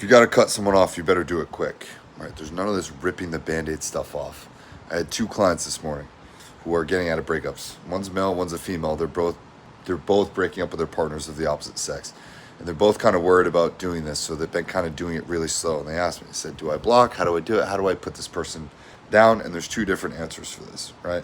If you got to cut someone off, you better do it quick. Right? There's none of this ripping the Band-Aid stuff off. I had 2 clients this morning who are getting out of breakups. One's male, one's a female. They're both breaking up with their partners of the opposite sex. And they're both kind of worried about doing this, so they've been kind of doing it really slow. And they asked me, they said, do I block? How do I do it? How do I put this person down? And there's 2 different answers for this, right?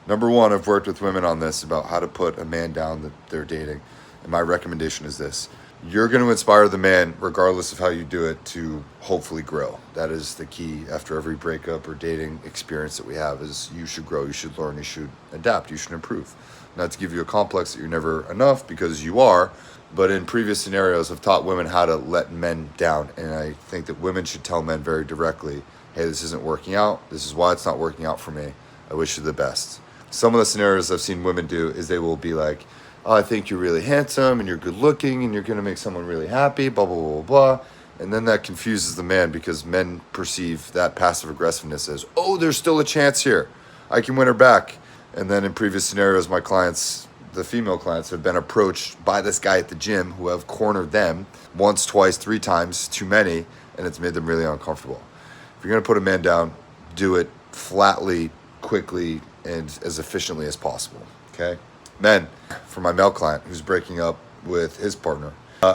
Number one, I've worked with women on this about how to put a man down that they're dating. And my recommendation is this. You're going to inspire the man, regardless of how you do it, to hopefully grow. That is the key after every breakup or dating experience that we have is you should grow, you should learn, you should adapt, you should improve. Not to give you a complex that you're never enough, because you are, but in previous scenarios, I've taught women how to let men down. And I think that women should tell men very directly, hey, this isn't working out. This is why it's not working out for me. I wish you the best. Some of the scenarios I've seen women do is they will be like, oh, I think you're really handsome and you're good looking and you're going to make someone really happy, blah, blah, blah, blah. And then that confuses the man because men perceive that passive aggressiveness as, oh, there's still a chance here. I can win her back. And then in previous scenarios, my clients, the female clients, have been approached by this guy at the gym who have cornered them once, twice, 3 times, too many, and it's made them really uncomfortable. If you're going to put a man down, do it flatly, quickly, and as efficiently as possible, okay? Men, for my male client who's breaking up with his partner.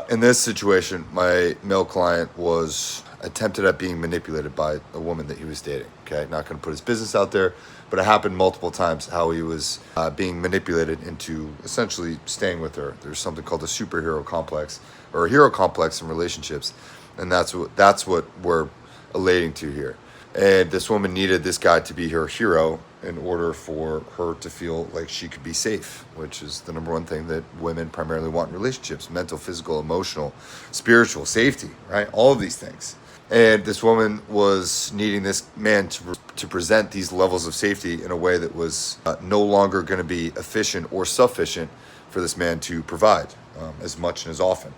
In this situation, my male client was attempted at being manipulated by a woman that he was dating, okay? Not going to put his business out there, but it happened multiple times how he was being manipulated into essentially staying with her. There's something called a superhero complex or a hero complex in relationships, and that's what we're relating to here. And this woman needed this guy to be her hero in order for her to feel like she could be safe, which is the number one thing that women primarily want in relationships: mental, physical, emotional, spiritual, safety, right? All of these things. And this woman was needing this man to present these levels of safety in a way that was no longer going to be efficient or sufficient for this man to provide as much and as often.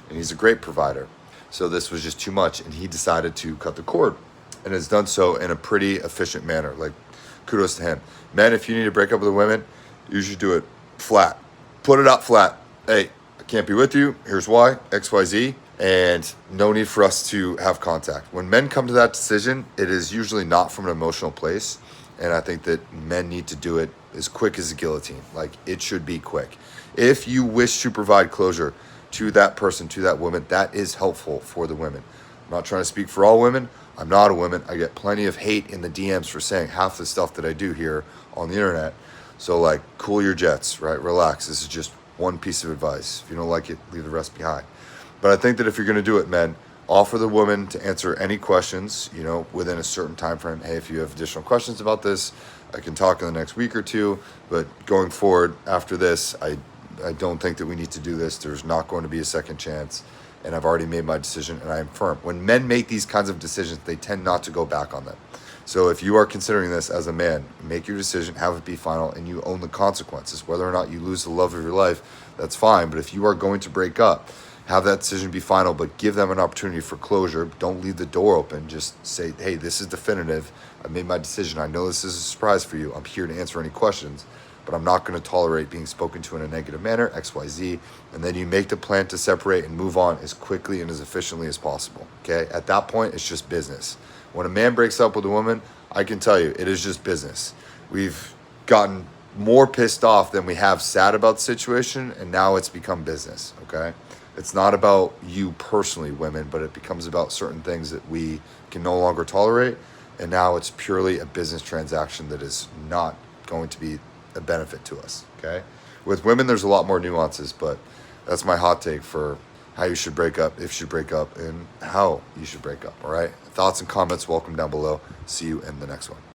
And he's a great provider. So this was just too much, and he decided to cut the cord, and has done so in a pretty efficient manner. Like, kudos to him. Men, if you need to break up with a woman, you should do it flat. Put it out flat. Hey, I can't be with you. Here's why, XYZ. And no need for us to have contact. When men come to that decision, it is usually not from an emotional place. And I think that men need to do it as quick as a guillotine. Like, it should be quick. If you wish to provide closure to that person, to that woman, that is helpful for the women. I'm not trying to speak for all women. I'm not a woman. I get plenty of hate in the DMs for saying half the stuff that I do here on the internet. So, like, cool your jets, right? Relax. This is just one piece of advice. If you don't like it, leave the rest behind. But I think that if you're going to do it, men, offer the woman to answer any questions, within a certain time frame. Hey, if you have additional questions about this, I can talk in the next week or 2. But going forward after this, I don't think that we need to do this. There's not going to be a second chance. And I've already made my decision, and I am firm. When men make these kinds of decisions, they tend not to go back on them. So if you are considering this as a man, make your decision, have it be final, and you own the consequences. Whether or not you lose the love of your life, that's fine. But if you are going to break up, have that decision be final, but give them an opportunity for closure. Don't leave the door open. Just say, hey, this is definitive. I made my decision. I know this is a surprise for you. I'm here to answer any questions, but I'm not going to tolerate being spoken to in a negative manner, XYZ. And then you make the plan to separate and move on as quickly and as efficiently as possible, okay? At that point, it's just business. When a man breaks up with a woman, I can tell you, it is just business. We've gotten more pissed off than we have sad about the situation, and now it's become business, okay? It's not about you personally, women, but it becomes about certain things that we can no longer tolerate, and now it's purely a business transaction that is not going to be a benefit to us, okay? With women, there's a lot more nuances, but that's my hot take for how you should break up, if you should break up, and how you should break up, all right? Thoughts and comments, welcome down below. See you in the next one.